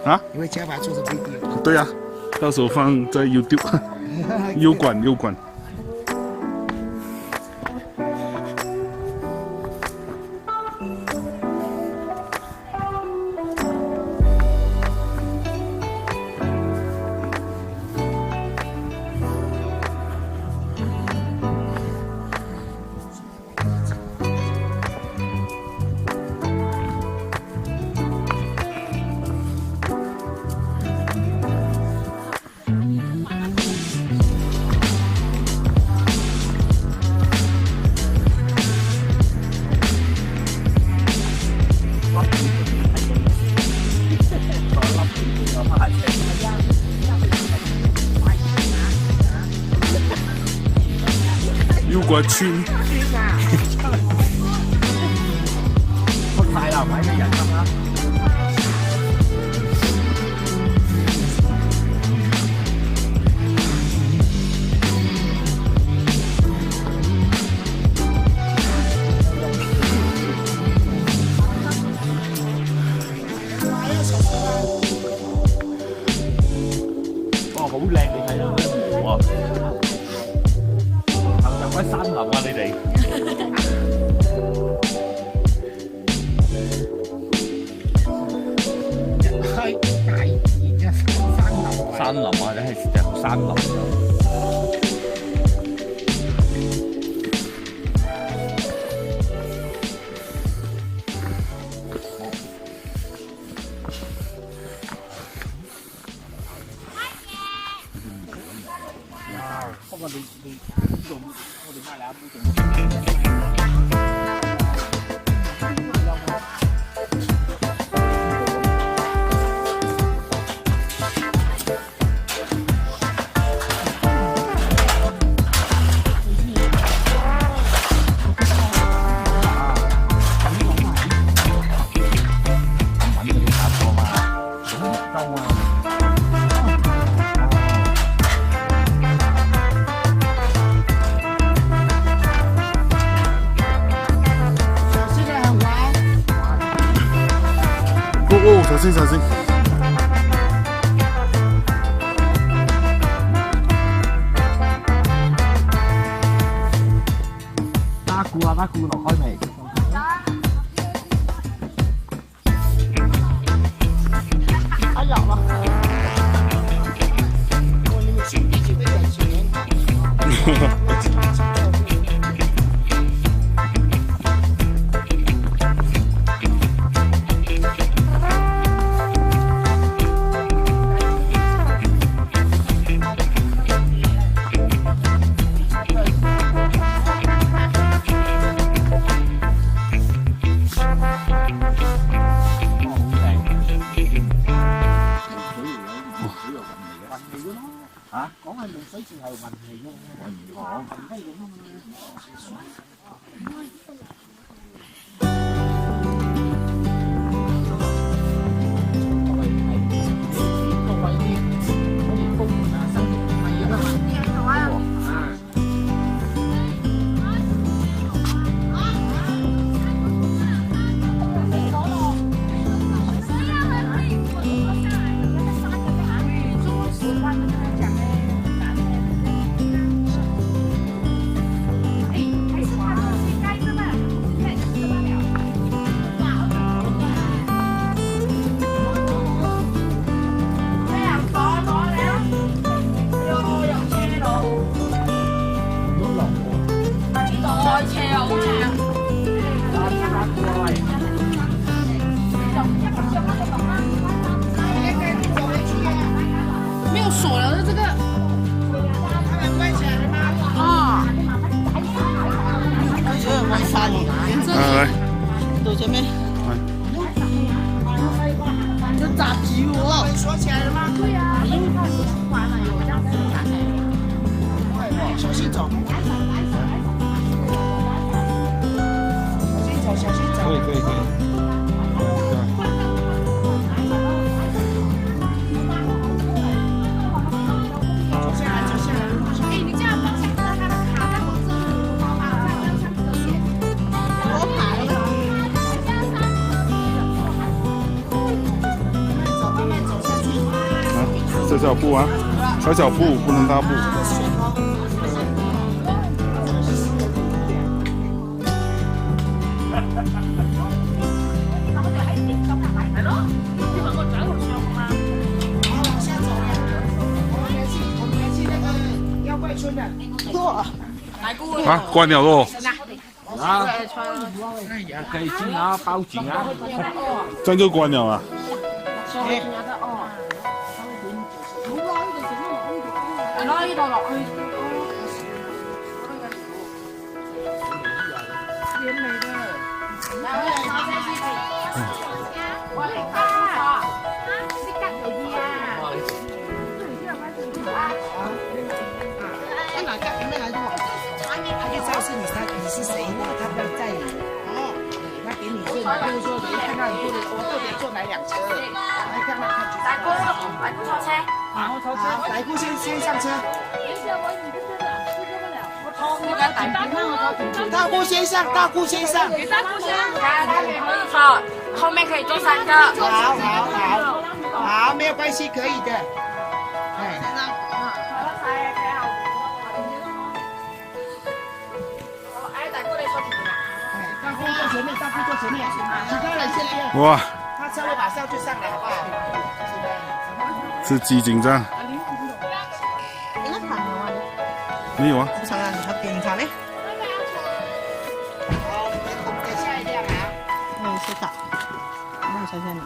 啊？你会加把它做成 video？对啊，到时候放在 YouTube 优管。優管村。出晒啦，買咩人得啦？哇，好靚！你睇到啲湖啊，行入嗰山林啊，你哋。山林啊，你係入山林㗎。不過你呢度我哋買兩杯仲。哦，小心小心！打鼓啊，打鼓落開未？哎呀了，我你们兄弟就会赚钱。嚇，講係用水泉係運嚟嘅，運飛咁啊嘛。没有锁了的这个，200块钱的吗？啊，我杀你，来，到这边，这咋挤我？锁起来了吗？对呀，因为它是充完了，有这样子的。小心走，小心走。可以。啊，小小步啊，小小步不能大步。啊，关了喽！啊，哎呀，可以进啊，报警啊！这样就关了啊！攞呢度落去。你是谁呢？他不要载你。哦，他给你是，比如说你看到你坐的，我特别坐哪辆车，来看到他就。大哥，来坐车。好，来姑先上车。大姑先上，大姑先上。大姑先上。好，后面可以坐3个。好，没有关系，可以的。哎。前面，大姑坐前面，其他人先不要。哇，他车位马上就上来，好不好？是几紧张？应该谈了没有啊。不长啊，你还检查呢？好，我们等下一辆啊。我知道，我想想你。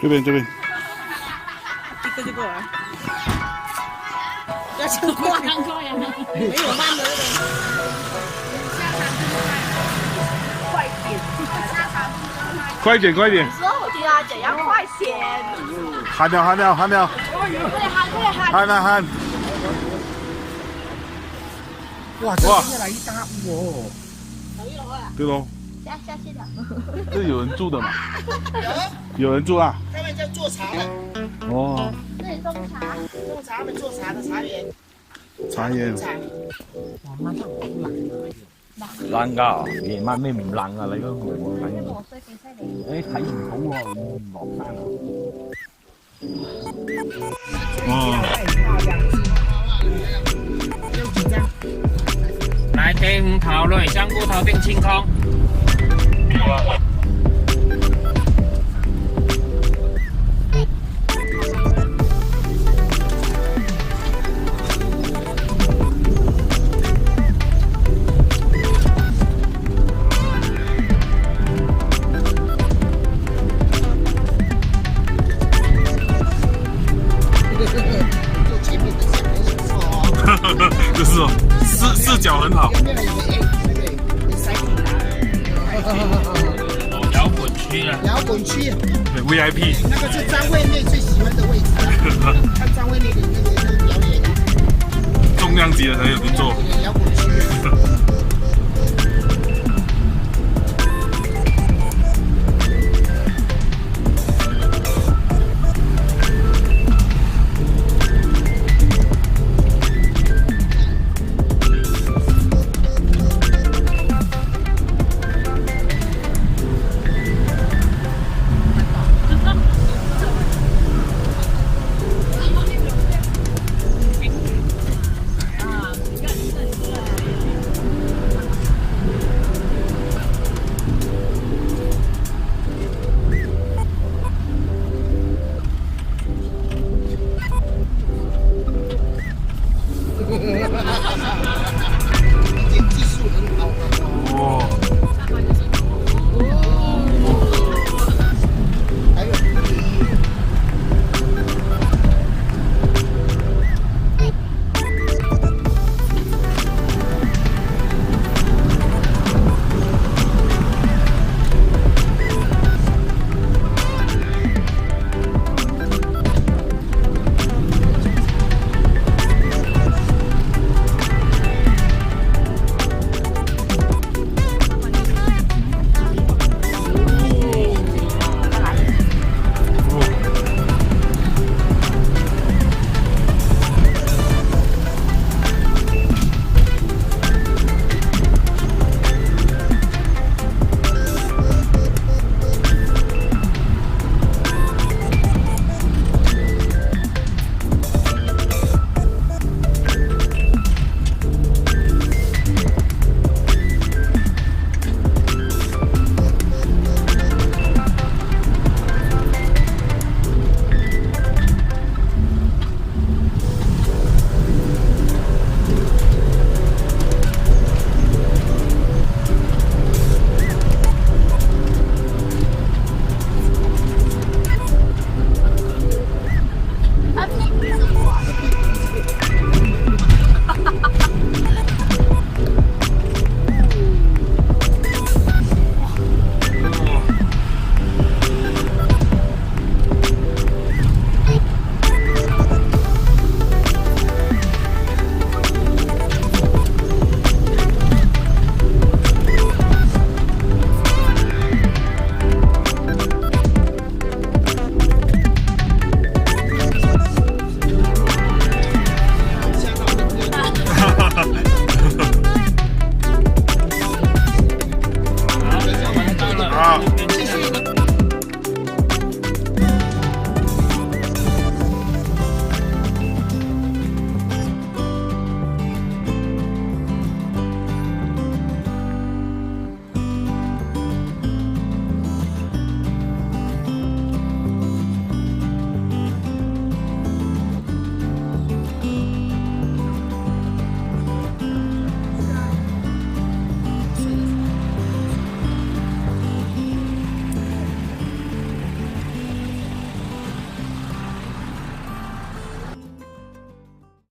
这边。一个就过来。要求过两个呀？没有慢的。快点！说我听他讲要快些。喊了！喊！哇，这来一大窝。对喽。下去了。这有人住的嘛？有人住啊？他们在做茶的。哦。这里种茶。种茶，他们做茶的茶园。茶園。冷噶，夜晚咩唔冷啊？你嗰個睇睇唔到喎，落山。來定頭類，香菇頭定清空。就是哦，视角很好。搖滾區啊！搖滾區。对 VIP。那個是張惠妹最喜歡的位置啊！看張惠妹的那個表演。重量級的才有得做。搖滾區。